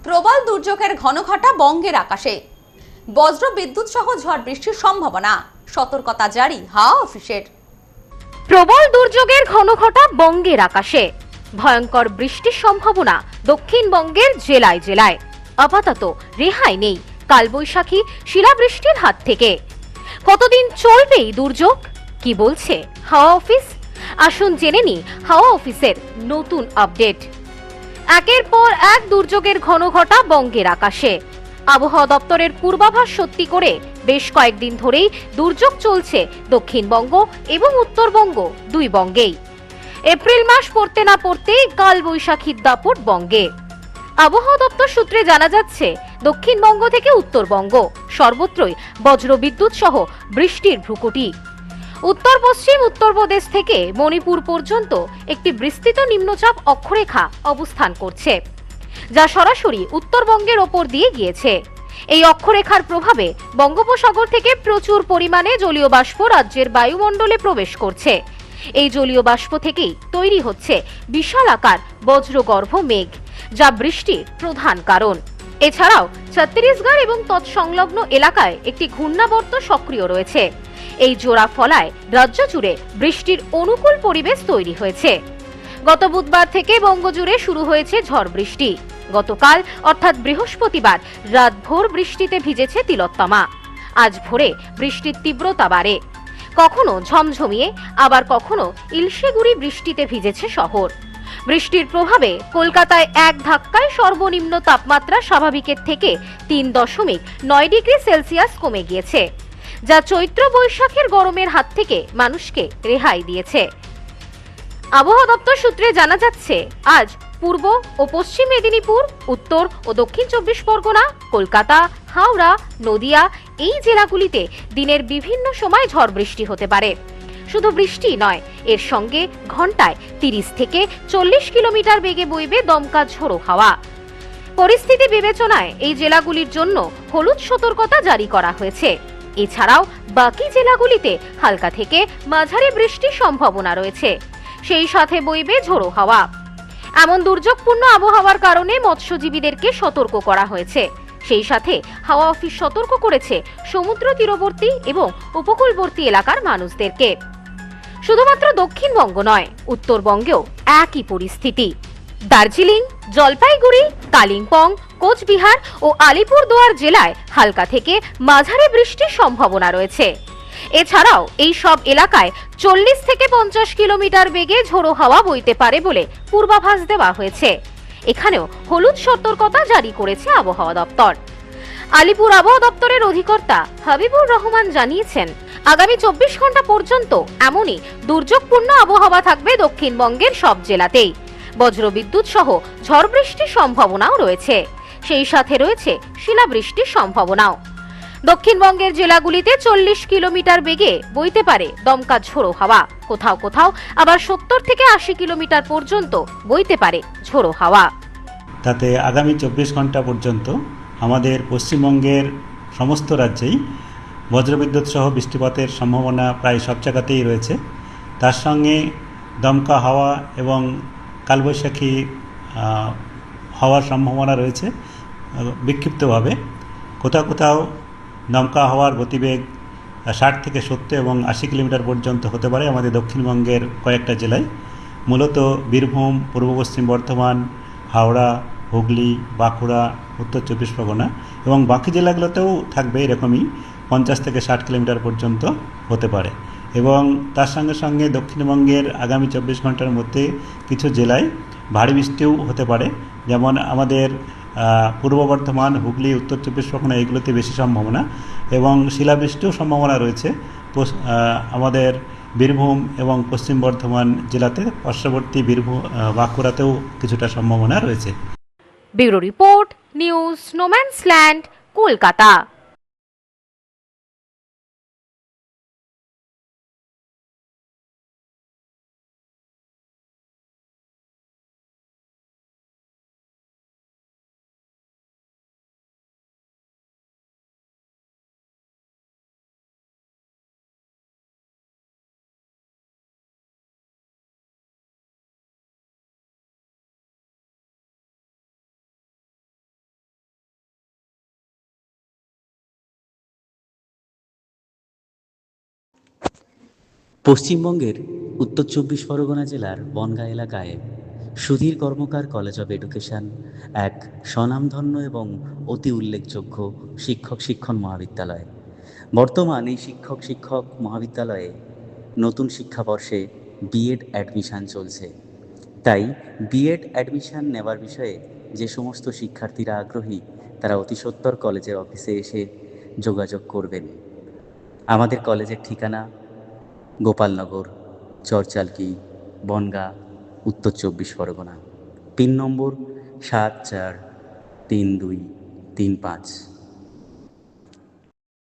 প্রবল দুর্যোগের ঘনঘটা বঙ্গের আকাশে। বজ্র বিদ্যুৎ সহ ঝড় বৃষ্টির সম্ভাবনা, সতর্কতা জারি হাওয়া অফিসের। প্রবল দুর্যোগের ঘনঘটা বঙ্গের আকাশে। ভয়ঙ্কর বৃষ্টির সম্ভাবনা দক্ষিণবঙ্গের জেলায় জেলায়। আপাতত রেহাই নেই কালবৈশাখী শিলাবৃষ্টির হাত থেকে। কতদিন চলবে এই দুর্যোগ, কি বলছে হাওয়া অফিস? আসুন জেনে নি হাওয়া অফিসের নতুন আপডেট। একের পর এক দুর্যোগের ঘনঘটা বঙ্গের আকাশে। আবহাওয়া দপ্তরের পূর্বাভাস সত্যি করে বেশ কয়েকদিন ধরেই দুর্যোগ চলছে দক্ষিণবঙ্গ এবং উত্তরবঙ্গ দুই বঙ্গেই। এপ্রিল মাস পড়তে না পড়তেই কালবৈশাখীর দাপট বঙ্গে। আবহাওয়া দপ্তর সূত্রে জানা যাচ্ছে, দক্ষিণবঙ্গ থেকে উত্তরবঙ্গ সর্বত্রই বজ্রবিদ্যুৎ সহ বৃষ্টির ভ্রুকুটি। উত্তর পশ্চিম উত্তরপ্রদেশ থেকে মণিপুর পর্যন্ত একটি বিস্তৃত নিম্নচাপ অক্ষরেখা অবস্থান করছে, যা সরাসরি উত্তরবঙ্গের ওপর দিয়ে গিয়েছে। এই অক্ষরেখার প্রভাবে বঙ্গোপসাগর থেকে প্রচুর পরিমাণে জলীয় বাষ্প রাজ্যের বায়ুমণ্ডলে প্রবেশ করছে। এই জলীয় বাষ্প থেকেই তৈরি হচ্ছে বিশালাকার বজ্রগর্ভ মেঘ, যা বৃষ্টির প্রধান কারণ। এছাড়াও ছত্তিশগড় এবং তৎসংলগ্ন এলাকায় একটি ঘূর্ণাবর্ত সক্রিয় রয়েছে। এই জোড়া ফলায় রাজ্য জুড়ে বৃষ্টির অনুকূল পরিবেশ তৈরি হয়েছে। গত বুধবার থেকে বঙ্গজুড়ে শুরু হয়েছে ঝড় বৃষ্টি। গতকাল অর্থাৎ বৃহস্পতিবার রাতভর বৃষ্টিতে ভিজেছে তিলোত্তমা। আজ ভোরে বৃষ্টির তীব্রতা বাড়ে, কখনো ঝমঝমিয়ে আবার কখনো ইলশেগুড়ি বৃষ্টিতে ভিজেছে শহর। বৃষ্টির প্রভাবে কলকাতায় এক ধাক্কায় সর্বনিম্ন তাপমাত্রা স্বাভাবিকের থেকে 3.9 ডিগ্রি সেলসিয়াস কমে গিয়েছে, যা চৈত্র বৈশাখের গরমের হাত থেকে মানুষকে রেহাই দিয়েছে। আবহাওয়া দপ্তর সূত্রে জানা যাচ্ছে, আজ পূর্ব ও পশ্চিম মেদিনীপুর, উত্তর ও দক্ষিণ 24 পরগনা, কলকাতা, হাওড়া, নদিয়া এই জেলাগুলিতে দিনের বিভিন্ন সময় ঝড় বৃষ্টি হতে পারে। শুধু বৃষ্টি নয়, এর সঙ্গে ঘন্টায় 30 থেকে 40 কিলোমিটার বেগে বইবে দমকা ঝোড়ো হাওয়া। পরিস্থিতি বিবেচনায় এই জেলাগুলির জন্য হলুদ সতর্কতা জারি করা হয়েছে। এছাড়াও বাকি জেলাগুলিতে হালকা থেকে মাঝারি বৃষ্টির সম্ভাবনা রয়েছে, সেই সাথে বইবে ঝোড়ো হাওয়া। এমন দুর্যোগপূর্ণ আবহাওয়ার কারণে মৎস্যজীবীদেরকে সতর্ক করা হয়েছে। সেই সাথে হাওয়া অফিস সতর্ক করেছে সমুদ্র তীরবর্তী এবং উপকূলবর্তী এলাকার মানুষদেরকে। শুধুমাত্র দক্ষিণবঙ্গ নয়, উত্তরবঙ্গেও একই পরিস্থিতি। দার্জিলিং, জলপাইগুড়ি, কালিম্পং, কোচবিহার ও আলিপুরদুয়ার জেলায় হালকা থেকে মাঝারি বৃষ্টির সম্ভাবনা রয়েছে। এছাড়াও এই সব এলাকায় 40 থেকে 50 কিলোমিটার বেগে ঝোড়ো হাওয়া বইতে পারে বলে পূর্বাভাস দেওয়া হয়েছে। এখানেও হলুদ সতর্কতা জারি করেছে আবহাওয়া দপ্তর। আলিপুর আবহাওয়া দপ্তরের অধিকর্তা হাবিবুর রহমান জানিয়েছেন, আগামী 24 ঘন্টা পর্যন্ত এমনই দুর্যোগপূর্ণ আবহাওয়া থাকবে দক্ষিণবঙ্গের সব জেলাতেই। বজ্রবিদ্যুৎ সহ ঝড় বৃষ্টির সম্ভাবনাও রয়েছে, সেই সাথে রয়েছে শিলাবৃষ্টির সম্ভাবনাও। দক্ষিণবঙ্গের জেলাগুলিতে 40 কিলোমিটার বেগে বইতে পারে দমকা ঝোড়ো হাওয়া, কোথাও কোথাও আবার 70 থেকে 80 কিলোমিটার পর্যন্ত বইতে পারে ঝোড়ো হাওয়া। তাতে আগামী 24 ঘন্টা পর্যন্ত আমাদের পশ্চিমবঙ্গের সমস্ত রাজ্যেই বজ্রবিদ্যুৎ সহ বৃষ্টিপাতের সম্ভাবনা প্রায় সব জায়গাতেই রয়েছে। তার সঙ্গে দমকা হাওয়া এবং কালবৈশাখী হওয়ার সম্ভাবনা রয়েছে বিক্ষিপ্তভাবে। কোথাও কোথাও দমকা হাওয়ার গতিবেগ 60 থেকে 70 এবং 80 কিলোমিটার পর্যন্ত হতে পারে আমাদের দক্ষিণবঙ্গের কয়েকটা জেলায়, মূলত বীরভূম, পূর্ব পশ্চিম বর্ধমান, হাওড়া, হুগলি, বাঁকুড়া, উত্তর 24 পরগনা এবং বাকি জেলাগুলোতেও থাকবে এরকমই 50 থেকে 60 কিলোমিটার পর্যন্ত হতে পারে। এবং তার সঙ্গে সঙ্গে দক্ষিণবঙ্গের আগামী 24 ঘন্টার মধ্যে কিছু জেলায় ভারী বৃষ্টিও হতে পারে, যেমন আমাদের পূর্ব বর্ধমান, হুগলি, উত্তর 24 পরগনা এগুলোতে বেশি সম্ভাবনা, এবং শিলাবৃষ্টিও সম্ভাবনা রয়েছে আমাদের বীরভূম এবং পশ্চিম বর্ধমান জেলাতে, পার্শ্ববর্তী বীরভূম, বাঁকুড়াতেও কিছুটা সম্ভাবনা রয়েছে। Bureau report, news no man's land, Kolkata. পশ্চিমবঙ্গের উত্তর চব্বিশ পরগনা জেলার বনগাঁ এলাকায় সুধীর কর্মকার কলেজ অব এডুকেশন এক স্বনামধন্য এবং অতি উল্লেখযোগ্য শিক্ষণ মহাবিদ্যালয়। বর্তমান এই শিক্ষক মহাবিদ্যালয়ে নতুন শিক্ষাবর্ষে বিএড অ্যাডমিশান চলছে। তাই বিএড অ্যাডমিশান নেওয়ার বিষয়ে যে সমস্ত শিক্ষার্থীরা আগ্রহী তারা অতি সত্বর কলেজের অফিসে এসে যোগাযোগ করবেন। আমাদের কলেজের ঠিকানা গোপালনগর, চরচালকি, বনগাঁ, উত্তর চব্বিশ পরগনা। পিন নম্বর 743235।